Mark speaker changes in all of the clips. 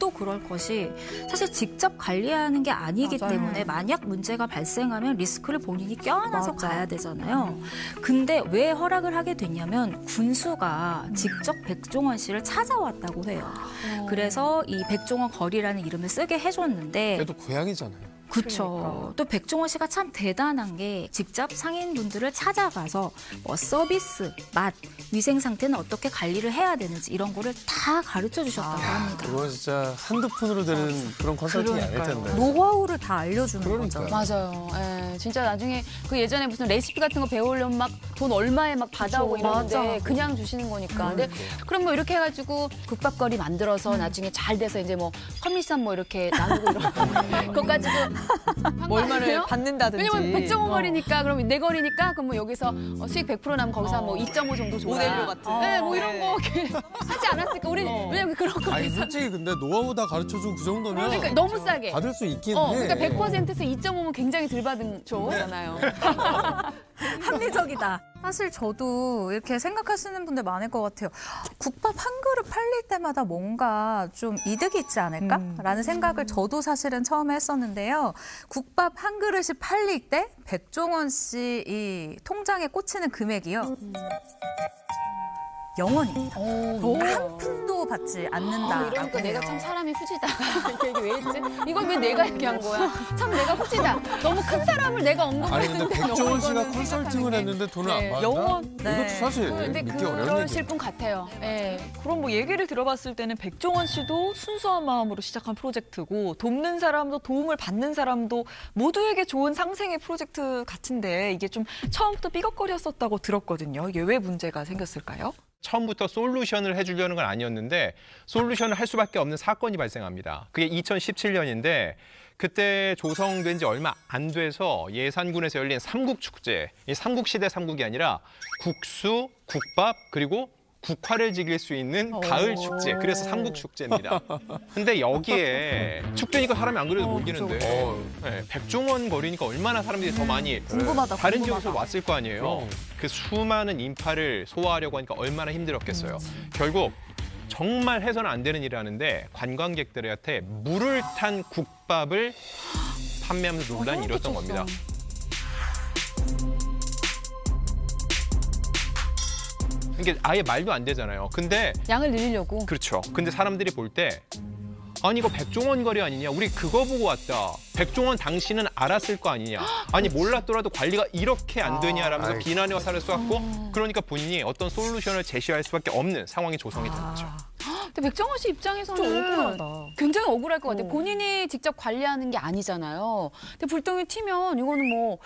Speaker 1: 유독 그럴 것이 사실 직접 관리하는 게 아니기
Speaker 2: 맞아요.
Speaker 1: 때문에 만약 문제가 발생하면 리스크를 본인이 껴안아서 가야 되잖아요. 근데 왜 허락을 하게 됐냐면 군수가 직접 백종원 씨를 찾아왔다고 해요. 그래서 이 백종원 거리라는 이름을 쓰게 해줬는데
Speaker 3: 그래도 고향이잖아요.
Speaker 1: 그렇죠. 또 백종원 씨가 참 대단한 게 직접 상인분들을 찾아가서 뭐 서비스, 맛, 위생 상태는 어떻게 관리를 해야 되는지 이런 거를 다 가르쳐 주셨다고 합니다.
Speaker 3: 그거 진짜 한두 푼으로 되는 그런 컨설팅이 아닐 텐데.
Speaker 2: 노하우를 다 알려주는 거죠.
Speaker 4: 맞아요. 예, 진짜 나중에 그 예전에 무슨 레시피 같은 거 배우려면 막 돈 얼마에 막 받아오고 이러는데
Speaker 2: 맞아.
Speaker 4: 그냥 주시는 거니까. 근데 그럼 뭐 이렇게 해가지고 국밥거리 만들어서 나중에 잘 돼서 이제 뭐 커미션 뭐 이렇게 나누고 이런 그거 가지고
Speaker 2: 뭐 얼마를 받는다든지.
Speaker 4: 왜냐면 백종원 거리니까 그럼 내 거리니까 그럼 뭐 여기서 수익 100% 나면 거기서 뭐 2.5 정도 줘라.
Speaker 2: 모델료 같은.
Speaker 4: 네, 뭐 이런 거 이렇게 하지 않았을까? 우리 왜냐면 그런 거
Speaker 3: 아니
Speaker 4: 있어.
Speaker 3: 솔직히 근데 노하우 다 가르쳐주고 그 정도면
Speaker 4: 그러니까 너무 싸게.
Speaker 3: 받을 수 있긴
Speaker 4: 그러니까
Speaker 3: 해.
Speaker 4: 100%에서 2.5면 굉장히 덜 받은 거잖아요.
Speaker 2: 합리적이다. 사실 저도 이렇게 생각하시는 분들 많을 것 같아요. 국밥 한 그릇 팔릴 때마다 뭔가 좀 이득이 있지 않을까라는 생각을 저도 사실은 처음에 했었는데요. 국밥 한 그릇이 팔릴 때 백종원 씨 이 통장에 꽂히는 금액이요. 0원입니다. 한 푼도 받지 않는다.
Speaker 4: 이러니까 내가 참 사람이 후지다. 이게 왜 했지? 이걸 왜 내가 얘기한 거야? 참 내가 후지다. 너무 큰 사람을 내가 언급을
Speaker 3: 아니 근데
Speaker 4: 했는데
Speaker 3: 백종원 씨가
Speaker 4: 이거는
Speaker 3: 컨설팅을
Speaker 4: 생각하는 게.
Speaker 3: 했는데 돈을
Speaker 4: 네.
Speaker 3: 안 받나?
Speaker 2: 영원.
Speaker 3: 이것도
Speaker 2: 네.
Speaker 3: 사실
Speaker 4: 근데
Speaker 3: 믿기 어려운
Speaker 4: 그러실
Speaker 3: 얘기예요.
Speaker 4: 분 같아요. 예.
Speaker 5: 그럼 뭐 얘기를 들어봤을 때는 백종원 씨도 순수한 마음으로 시작한 프로젝트고 돕는 사람도 도움을 받는 사람도 모두에게 좋은 상생의 프로젝트 같은데 이게 좀 처음부터 삐걱거렸었다고 들었거든요. 이게 왜 문제가 생겼을까요?
Speaker 6: 처음부터 솔루션을 해주려는 건 아니었는데 솔루션을 할 수밖에 없는 사건이 발생합니다. 그게 2017년인데 그때 조성된 지 얼마 안 돼서 예산군에서 열린 삼국축제, 이 삼국시대 삼국이 아니라 국수, 국밥, 그리고 국화를 즐길 수 있는 가을 축제, 그래서 삼국축제입니다. 근데 여기에 축제니까 사람이 안 그래도 몰리는데 네, 백종원 거리니까 얼마나 사람들이 더 많이
Speaker 2: 궁금하다.
Speaker 6: 다른
Speaker 2: 궁금하다.
Speaker 6: 지역에서 왔을 거 아니에요. 그 수많은 인파를 소화하려고 하니까 얼마나 힘들었겠어요. 결국 정말 해서는 안 되는 일을 하는데 관광객들한테 물을 탄 국밥을 판매하면서 논란이 일었던 겁니다. 이게 아예 말도 안 되잖아요. 근데
Speaker 4: 양을 늘리려고.
Speaker 6: 그렇죠. 근데 사람들이 볼 때 아니 이거 백종원 거리 아니냐? 우리 그거 보고 왔다. 백종원 당신은 알았을 거 아니냐? 아니 몰랐더라도 관리가 이렇게 안 되냐라면서 비난의 화살을 쏘았고 그러니까 본인이 어떤 솔루션을 제시할 수밖에 없는 상황이 조성이 된 거죠.
Speaker 4: 근데 백종원 씨 입장에서는
Speaker 2: 좀 억울하다.
Speaker 4: 굉장히 억울할 것 같아요. 본인이 직접 관리하는 게 아니잖아요. 근데 불똥이 튀면 이거는 뭐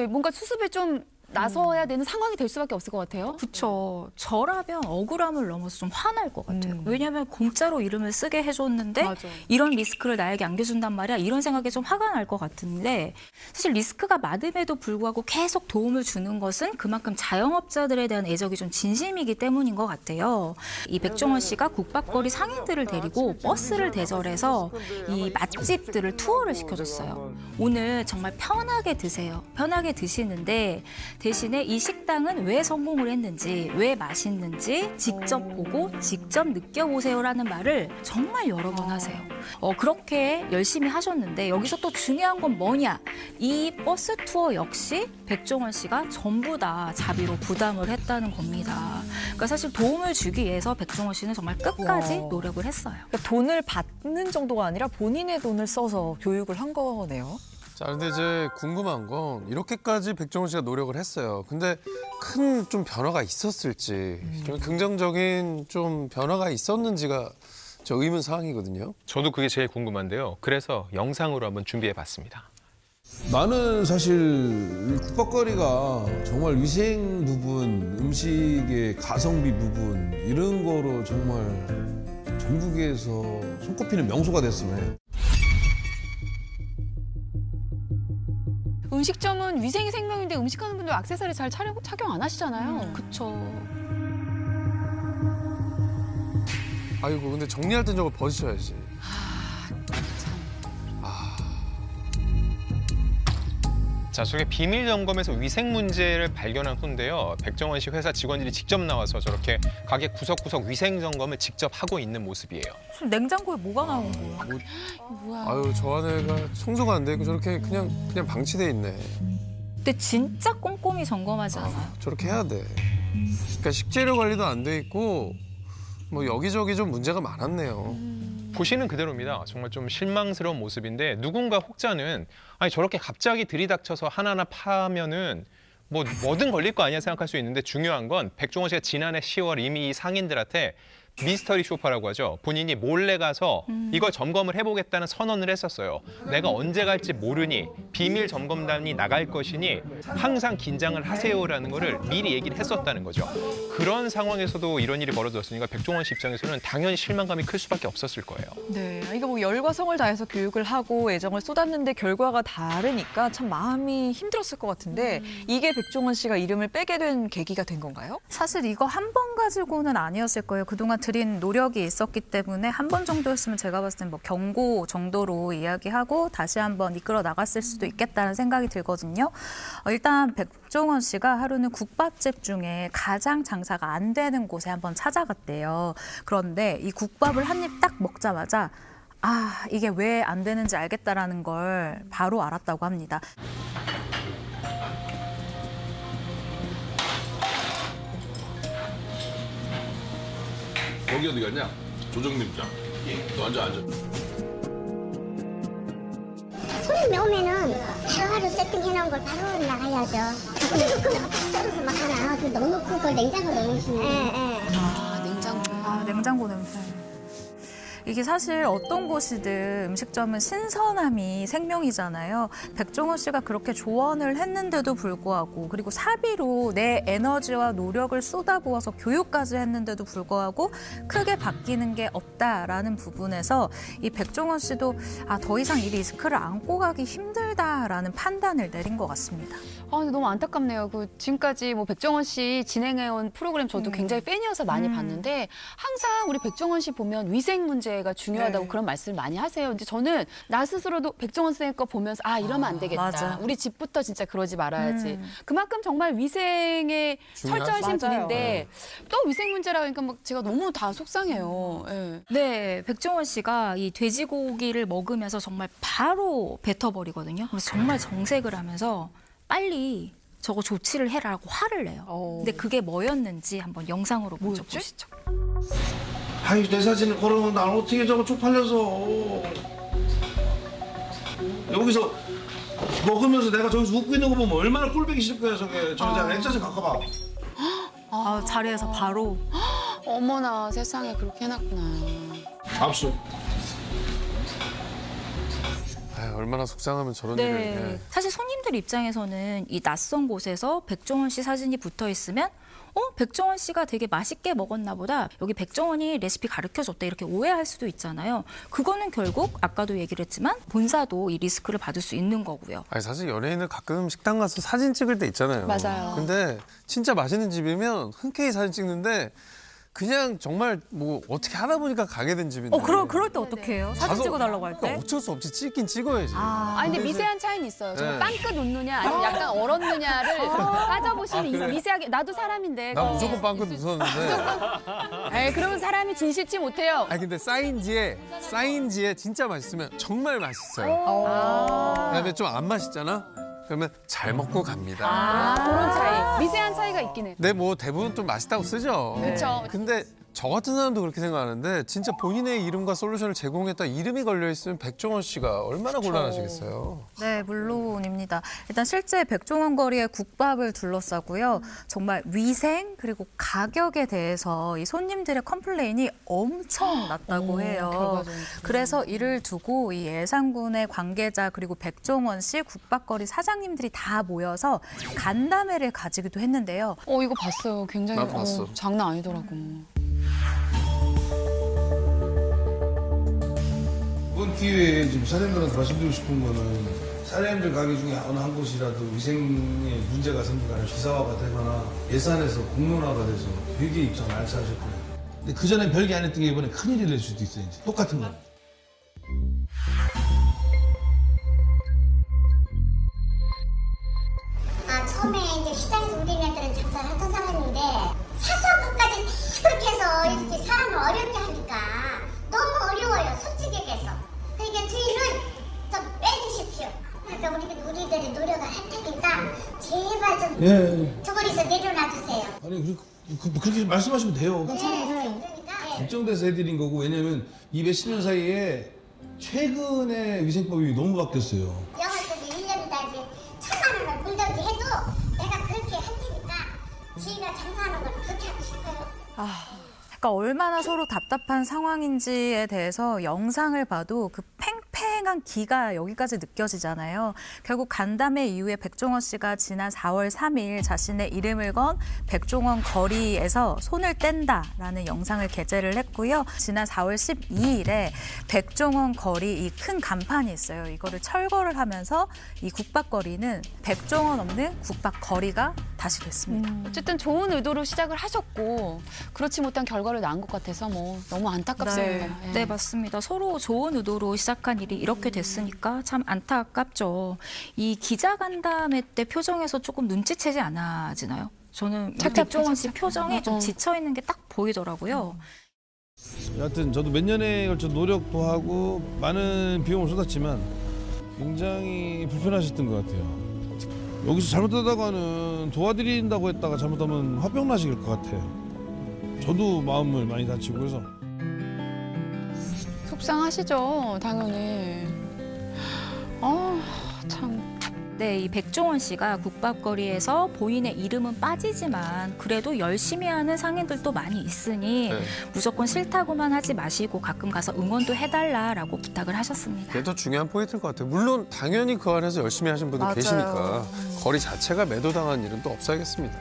Speaker 4: 뭔가 수습에 좀 나서야 되는 상황이 될 수밖에 없을 것 같아요.
Speaker 1: 그렇죠. 저라면 억울함을 넘어서 좀 화날 것 같아요. 왜냐하면 공짜로 이름을 쓰게 해줬는데
Speaker 4: 맞아.
Speaker 1: 이런 리스크를 나에게 안겨준단 말이야. 이런 생각에 좀 화가 날 것 같은데 사실 리스크가 많음에도 불구하고 계속 도움을 주는 것은 그만큼 자영업자들에 대한 애정이 좀 진심이기 때문인 것 같아요. 이 백종원 씨가 국밥거리 상인들을 데리고 버스를 대절해서 이 맛집들을 투어를 시켜줬어요. 오늘 정말 편하게 드세요. 편하게 드시는데 대신에 이 식당은 왜 성공을 했는지, 왜 맛있는지 직접 보고 직접 느껴보세요라는 말을 정말 여러 번 하세요. 그렇게 열심히 하셨는데 여기서 또 중요한 건 뭐냐? 이 버스 투어 역시 백종원 씨가 전부 다 자비로 부담을 했다는 겁니다. 그러니까 사실 도움을 주기 위해서 백종원 씨는 정말 끝까지 노력을 했어요.
Speaker 5: 그러니까 돈을 받는 정도가 아니라 본인의 돈을 써서 교육을 한 거네요.
Speaker 3: 자, 근데 이제 궁금한 건 이렇게까지 백종원 씨가 노력을 했어요. 근데 큰 좀 변화가 있었을지, 좀 긍정적인 좀 변화가 있었는지가 저 의문 사항이거든요.
Speaker 6: 저도 그게 제일 궁금한데요. 그래서 영상으로 한번 준비해봤습니다.
Speaker 7: 나는 사실 국밥거리가 정말 위생 부분, 음식의 가성비 부분 이런 거로 정말 전국에서 손꼽히는 명소가 됐으면 해요.
Speaker 4: 음식점은 위생이 생명인데 음식하는 분들 액세서리 잘 착용 안 하시잖아요.
Speaker 1: 그렇죠.
Speaker 3: 아이고, 근데 정리할 땐 저걸 벗으셔야지.
Speaker 6: 자, 저게 비밀 점검에서 위생 문제를 발견한 후인데요. 백종원 씨 회사 직원들이 직접 나와서 저렇게 가게 구석구석 위생 점검을 직접 하고 있는 모습이에요.
Speaker 2: 지금 냉장고에 뭐가 나온 거야?
Speaker 1: 뭐야.
Speaker 3: 아유 저 안에가 청소가 안 돼 있고 저렇게 그냥 방치돼 있네.
Speaker 1: 근데 진짜 꼼꼼히 점검하지 않아요.
Speaker 3: 저렇게 해야 돼. 그러니까 식재료 관리도 안 돼 있고 뭐 여기저기 좀 문제가 많았네요.
Speaker 6: 보시는 그대로입니다. 정말 좀 실망스러운 모습인데 누군가 혹자는 아니 저렇게 갑자기 들이닥쳐서 하나하나 파면은 뭐든 걸릴 거 아니야 생각할 수 있는데 중요한 건 백종원 씨가 지난해 10월 이미 이 상인들한테 미스터리 쇼퍼라고 하죠. 본인이 몰래 가서 이걸 점검을 해보겠다는 선언을 했었어요. 내가 언제 갈지 모르니 비밀 점검단이 나갈 것이니 항상 긴장을 하세요라는 거를 미리 얘기를 했었다는 거죠. 그런 상황에서도 이런 일이 벌어졌으니까 백종원 씨 입장에서는 당연히 실망감이 클 수밖에 없었을 거예요.
Speaker 5: 네, 이게 뭐 열과 성을 다해서 교육을 하고 애정을 쏟았는데 결과가 다르니까 참 마음이 힘들었을 것 같은데 이게 백종원 씨가 이름을 빼게 된 계기가 된 건가요?
Speaker 2: 사실 이거 한 번 가지고는 아니었을 거예요. 그동안 들인 노력이 있었기 때문에 한 번 정도였으면 제가 봤을 땐 뭐 경고 정도로 이야기하고 다시 한번 이끌어 나갔을 수도 있겠다는 생각이 들거든요. 일단 백종원 씨가 하루는 국밥집 중에 가장 장사가 안 되는 곳에 한번 찾아갔대요. 그런데 이 국밥을 한 입 딱 먹자마자 아, 이게 왜 안 되는지 알겠다라는 걸 바로 알았다고 합니다.
Speaker 7: 거기 어디 갔냐? 조정님장. 너 앉아.
Speaker 8: 손님이 오면은 바로바로 세팅해놓은 걸 바로 나가야죠. 그거 막 썰어서 막 하나 넣어놓고 그걸 냉장고에 넣어놓으시면
Speaker 4: 아, 냉장고.
Speaker 2: 아, 냉장고 냄새. 이게 사실 어떤 곳이든 음식점은 신선함이 생명이잖아요. 백종원 씨가 그렇게 조언을 했는데도 불구하고 그리고 사비로 내 에너지와 노력을 쏟아부어서 교육까지 했는데도 불구하고 크게 바뀌는 게 없다라는 부분에서 이 백종원 씨도 아, 더 이상 이 리스크를 안고 가기 힘들다라는 판단을 내린 것 같습니다.
Speaker 4: 아, 근데 너무 안타깝네요. 지금까지 뭐 백종원 씨 진행해온 프로그램 저도 굉장히 팬이어서 많이 봤는데 항상 우리 백종원 씨 보면 위생 문제가 중요하다고
Speaker 2: 네.
Speaker 4: 그런 말씀을 많이 하세요. 근데 저는 나 스스로도 백종원 쌤 거 보면서 아, 이러면 안 되겠다.
Speaker 2: 맞아.
Speaker 4: 우리 집부터 진짜 그러지 말아야지. 그만큼 정말 위생에 철저하신
Speaker 2: 맞아요.
Speaker 4: 분인데 또 위생 문제라 그러니까 막 제가 너무 다 속상해요. 예.
Speaker 1: 네, 백종원 씨가 이 돼지고기를 먹으면서 정말 바로 뱉어버리거든요. 그래서 정말 정색을 하면서 빨리 저거 조치를 해라라고 화를 내요. 근데 그게 뭐였는지 한번 영상으로 먼저 보시죠.
Speaker 9: 아이 내 사진을 걸어놓은 날 어떻게 저거 쪽팔려서 여기서 먹으면서 내가 저기서 웃고 있는 거 보면 얼마나 꼴보기 싫을 거야 저게. 저기 액자좀 갖고 봐.
Speaker 2: 아, 자리에서 바로.
Speaker 4: 어머나 세상에 그렇게 해놨구나.
Speaker 7: 압수.
Speaker 3: 아유, 얼마나 속상하면 저런 일을.
Speaker 1: 네,
Speaker 3: 예.
Speaker 1: 사실 손님들 입장에서는 이 낯선 곳에서 백종원 씨 사진이 붙어 있으면 백종원 씨가 되게 맛있게 먹었나 보다. 여기 백종원이 레시피 가르쳐줬다. 이렇게 오해할 수도 있잖아요. 그거는 결국 아까도 얘기를 했지만 본사도 이 리스크를 받을 수 있는 거고요.
Speaker 3: 아니 사실 연예인은 가끔 식당 가서 사진 찍을 때 있잖아요.
Speaker 4: 맞아요.
Speaker 3: 근데 진짜 맛있는 집이면 흔쾌히 사진 찍는데 그냥 정말 뭐 어떻게 하다 보니까 가게 된 집인데.
Speaker 2: 그럴 때 어떻게 해요? 사진
Speaker 3: 가서-
Speaker 2: 찍어달라고 할 때?
Speaker 3: 그러니까 어쩔 수 없이 찍긴 찍어야지.
Speaker 4: 아, 근데 미세한 차이는 있어요.
Speaker 3: 네.
Speaker 4: 정말 빵끝 웃느냐, 아니면 약간 얼었느냐를 따져보시는 이 미세하게, 나도 사람인데.
Speaker 3: 나 무조건 빵끝 웃었는데.
Speaker 4: 에이, 그러면 사람이 진실지 못해요.
Speaker 3: 아니 근데 사인지에 진짜 맛있으면 정말 맛있어요. 그다음에 좀 안 맛있잖아. 그러면 잘 먹고 갑니다.
Speaker 4: 그런 차이. 미세한 차이가 있긴 해.
Speaker 3: 근데 뭐 대부분 좀 맛있다고 쓰죠.
Speaker 4: 그쵸.
Speaker 3: 근데 저 같은 사람도 그렇게 생각하는데 진짜 본인의 이름과 솔루션을 제공했다 이름이 걸려 있으면 백종원 씨가 얼마나 곤란하시겠어요.
Speaker 2: 네, 물론입니다. 일단 실제 백종원 거리의 국밥을 둘러싸고요. 정말 위생 그리고 가격에 대해서 이 손님들의 컴플레인이 엄청 났다고 해요.
Speaker 4: 결과적으로.
Speaker 2: 그래서 이를 두고 이 예산군의 관계자 그리고 백종원 씨 국밥거리 사장님들이 다 모여서 간담회를 가지기도 했는데요.
Speaker 4: 이거 봤어요. 굉장히
Speaker 3: 나도 봤어.
Speaker 4: 장난 아니더라고.
Speaker 9: 이번 기회에 지금 사장님들한테 말씀드리고 싶은 거는 사장님들 가게 중에 어느 한 곳이라도 위생에 문제가 생기거나 기사화가 되거나 예산에서 공론화가 돼서 되게 입장 알차하실 거예요. 근데 그전엔 별게 안 했던 게 이번에 큰일이 될 수도 있어요. 이제. 똑같은 거.
Speaker 8: 처음에 이제 시장에서 우리네들은 장사를 하던 사람인데 사소한 것까지 다 그렇게 해서 이렇게 사람을 어렵게 하니까 너무 어려워요. 솔직히 얘기해서. 그러니까 저희는 좀 빼주십시오. 그러니까 우리들이 노력을 할 테니까 제발 좀
Speaker 9: 예.
Speaker 8: 저거리서 내려놔 주세요.
Speaker 9: 아니 그렇게 말씀하시면 돼요.
Speaker 8: 그러니까
Speaker 9: 걱정돼서 해드린 거고 왜냐면 이 몇십 년 사이에 최근에 위생법이 너무 바뀌었어요.
Speaker 8: 영화속에 1년이다 이제 1,000만 원을 벌던지 해도 내가 그렇게 할 테니까 지희가 장사하는 걸 그렇게 하고 싶어요.
Speaker 2: 그러니까 얼마나 서로 답답한 상황인지에 대해서 영상을 봐도 그 팽팽한 기가 여기까지 느껴지잖아요. 결국 간담회 이후에 백종원 씨가 지난 4월 3일 자신의 이름을 건 백종원 거리에서 손을 뗀다라는 영상을 게재를 했고요. 지난 4월 12일에 백종원 거리 이 큰 간판이 있어요. 이거를 철거를 하면서 이 국밥거리는 백종원 없는 국밥거리가 다시 됐습니다.
Speaker 4: 어쨌든 좋은 의도로 시작을 하셨고 그렇지 못한 결과를 낳은 것 같아서 뭐 너무 안타깝습니다. 예.
Speaker 1: 네, 맞습니다. 서로 좋은 의도로 시작한 일이 이렇게 됐으니까 참 안타깝죠. 이 기자간담회 때 표정에서 조금 눈치채지 않아지나요? 저는 백종원 씨 표정에 좀 지쳐있는 게 딱 보이더라고요.
Speaker 9: 여하튼 저도 몇 년에 걸쳐 노력도 하고 많은 비용을 쏟았지만 굉장히 불편하셨던 것 같아요. 여기서 잘못하다가는 도와드린다고 했다가 잘못하면 화병 나실 것 같아요. 저도 마음을 많이 다치고 그래서
Speaker 4: 속상하시죠, 당연히. 참.
Speaker 1: 네, 이 백종원 씨가 국밥거리에서 본인의 이름은 빠지지만 그래도 열심히 하는 상인들도 많이 있으니
Speaker 3: 네.
Speaker 1: 무조건 싫다고만 하지 마시고 가끔 가서 응원도 해달라라고 부탁을 하셨습니다.
Speaker 3: 그게 더 중요한 포인트일 것 같아요. 물론 당연히 그 안에서 열심히 하신 분들
Speaker 2: 맞아요.
Speaker 3: 계시니까 거리 자체가 매도당한 일은 또 없어야겠습니다.